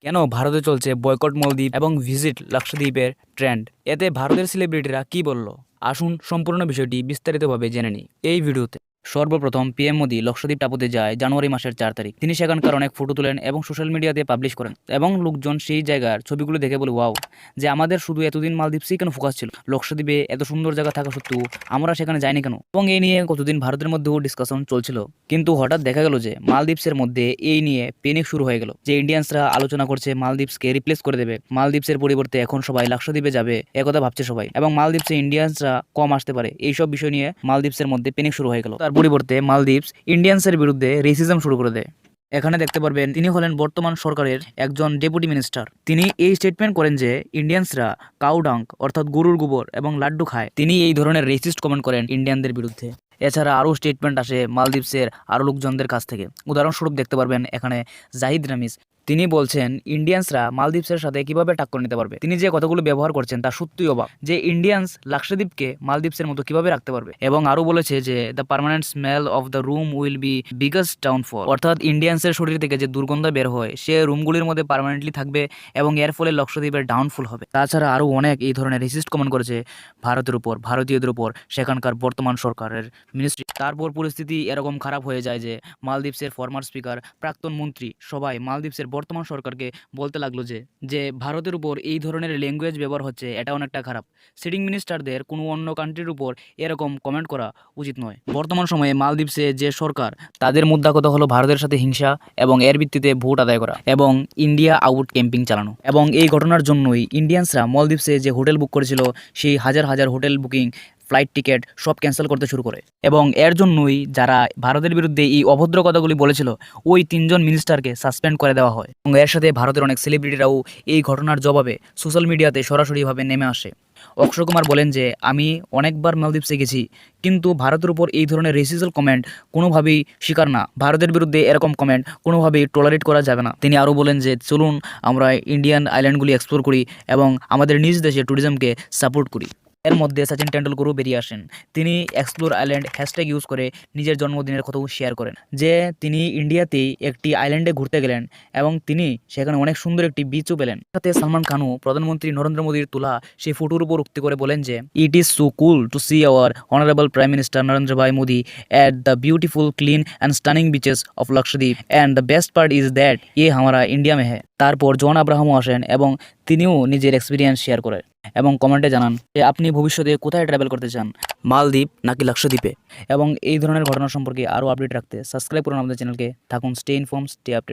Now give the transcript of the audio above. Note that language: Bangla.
কেন ভারতে চলছে বয়কট মালদ্বীপ এবং ভিজিট লাক্ষাদ্বীপের ট্রেন্ড? এতে ভারতের সেলিব্রিটিরা কি বলল? আসুন সম্পূর্ণ বিষয়টি বিস্তারিতভাবে জেনে নিই এই ভিডিওতে। সর্বপ্রথম পিএম মোদি লক্ষদ্বীপ টাপুতে যায় জানুয়ারি মাসের 4 তারিখ। তিনি সেখানকার অনেক ফটো তোলেন এবং সোশ্যাল মিডিয়াতে পাবলিশ করেন, এবং লোকজন সেই জায়গার ছবিগুলো দেখে বলে ওয়াও, যে আমাদের শুধু এতদিন মালদ্বীপসেই কেন ফোকাস ছিল, লক্ষদ্বীপে এত সুন্দর জায়গা থাকা সত্ত্বেও আমরা সেখানে যাইনি কেন। এবং এই নিয়ে কতদিন ভারতের মধ্যেও ডিসকাশন চলছিল, কিন্তু হঠাৎ দেখা গেল যে মালদ্বীপসের মধ্যে এই নিয়ে পেনিক শুরু হয়ে গেল, যে ইন্ডিয়ানসরা আলোচনা করছে মালদ্বীপসকে রিপ্লেস করে দেবে, মালদ্বীপসের পরিবর্তে এখন সবাই লাক্ষদ্বীপে যাবে, একথা ভাবছে সবাই, এবং মালদ্বীপসে ইন্ডিয়ানসরা কম আসতে পারে, এইসব বিষয় নিয়ে মালদ্বীপসের মধ্যে পেনিক শুরু হয়ে গেল। তার পরিবর্তে মালদ্বীপস ইন্ডিয়ানসের বিরুদ্ধে রেসিজম শুরু করে দেয়। এখানে দেখতে পারবেন তিনি হলেন বর্তমান সরকারের একজন ডেপুটি মিনিস্টার। তিনি এই স্টেটমেন্ট করেন যে ইন্ডিয়ানসরা কাউ ডাঙ্ক অর্থাৎ গরুর গোবর এবং লাড্ডু খায়। তিনি এই ধরনের রেসিস্ট কমেন্ট করেন ইন্ডিয়ানদের বিরুদ্ধে। এছাড়া আরও স্টেটমেন্ট আসে মালদ্বীপসের আরও লোকজনদের কাছ থেকে। উদাহরণস্বরূপ দেখতে পারবেন এখানে জাহিদ রামিজ। তিনি বলছেন ইন্ডিয়ানসরা মালদ্বীপসের সাথে কিভাবে টাক্কর নিতে পারবে। তিনি যে কথাগুলো ব্যবহার করছেন তা সত্যিই অবাক, যে ইন্ডিয়ানস লাক্ষাদ্বীপকে মালদ্বীপসের মতো কিভাবে রাখতে পারবে। এবং আরও বলেছে যে the permanent smell of the room will be biggest downfall, অর্থাৎ ইন্ডিয়ানসের শরীর থেকে যে দুর্গন্ধ বের হয় সে রুমগুলির মধ্যে পার্মানেন্টলি থাকবে এবং এর ফলে লক্ষদ্বীপের ডাউনফল হবে। তাছাড়া আরও অনেক এই ধরনের রেসিস্ট কমেন্ট করেছে ভারতের উপর, ভারতীয়দের উপর সেখানকার বর্তমান সরকারের মিনিস্ট্রি। তারপর পরিস্থিতি এরকম খারাপ হয়ে যায় যে মালদ্বীপসের ফরমার স্পিকার, প্রাক্তন মন্ত্রী সবাই মালদ্বীপসের বর্তমান সরকারকে বলতে লাগলো যে যে ভারতের উপর এই ধরনের ল্যাঙ্গুয়েজ ব্যবহার হচ্ছে, এটা অনেকটা খারাপ। সিটিং মিনিস্টারদের কোনো অন্য কান্ট্রির উপর এরকম কমেন্ট করা উচিত নয়। বর্তমান সময়ে মালদ্বীপসে যে সরকার, তাদের মুদ্রা কথা হলো ভারতের সাথে হিংসা এবং এর ভিত্তিতে ভোট আদায় করা এবং ইন্ডিয়া আউট ক্যাম্পিং চালানো। এবং এই ঘটনার জন্যই ইন্ডিয়ানসরা মালদ্বীপসে যে হোটেল বুক করেছিল সেই হাজার হাজার হোটেল বুকিং, ফ্লাইট টিকিট সব ক্যান্সেল করতে শুরু করে। এবং এর জন্যই যারা ভারতের বিরুদ্ধে এই অভদ্র কথাগুলি বলেছিল ওই 3জন মিনিস্টারকে সাসপেন্ড করে দেওয়া হয়। এবং এর সাথে ভারতের অনেক সেলিব্রিটিরাও এই ঘটনার জবাবে সোশ্যাল মিডিয়াতে সরাসরিভাবে নেমে আসে। অক্ষয় কুমার বলেন যে আমি অনেকবার মালদ্বীপসে গেছি, কিন্তু ভারতের উপর এই ধরনের রেসিজল কমেন্ট কোনোভাবেই স্বীকার না, ভারতের বিরুদ্ধে এরকম কমেন্ট কোনোভাবেই টলারেট করা যাবে না। তিনি আরও বলেন যে চলুন আমরা ইন্ডিয়ান আইল্যান্ডগুলি এক্সপ্লোর করি এবং আমাদের নিজ দেশে ট্যুরিজমকে সাপোর্ট করি। এর মধ্যে সচিন টেন্ডুলকরও বেরিয়ে আসেন। তিনি এক্সপ্লোর আইল্যান্ড হ্যাশট্যাগ ইউজ করে নিজের জন্মদিনের কথাও শেয়ার করেন, যে তিনি ইন্ডিয়াতেই একটি আইল্যান্ডে ঘুরতে গেলেন এবং তিনি সেখানে অনেক সুন্দর একটি বিচও পেলেন। সাথে সালমান খানও প্রধানমন্ত্রী নরেন্দ্র মোদীর তোলা সেই ফটোর উপর উক্তি করে বলেন যে it is so cool to see our honourable prime minister Narendra bhai Modi at the beautiful clean and stunning beaches of Lakshadweep, and the best part is that ये हमारा इंडिया में है। তারপর জন আব্রাহামও আসেন এবং তিনিও নিজের এক্সপিরিয়েন্স শেয়ার করেন এবং কমেন্টে জানান যে আপনি ভবিষ্যতে কোথায় ট্রাভেল করতে চান, মালদ্বীপ নাকি লাক্ষাদ্বীপে। এবং এই ধরনের ঘটনা সম্পর্কে আরও আপডেট রাখতে সাবস্ক্রাইব করুন আমাদের চ্যানেলকে। থাকুন স্টে ইনফর্ম, স্টে আপডেট।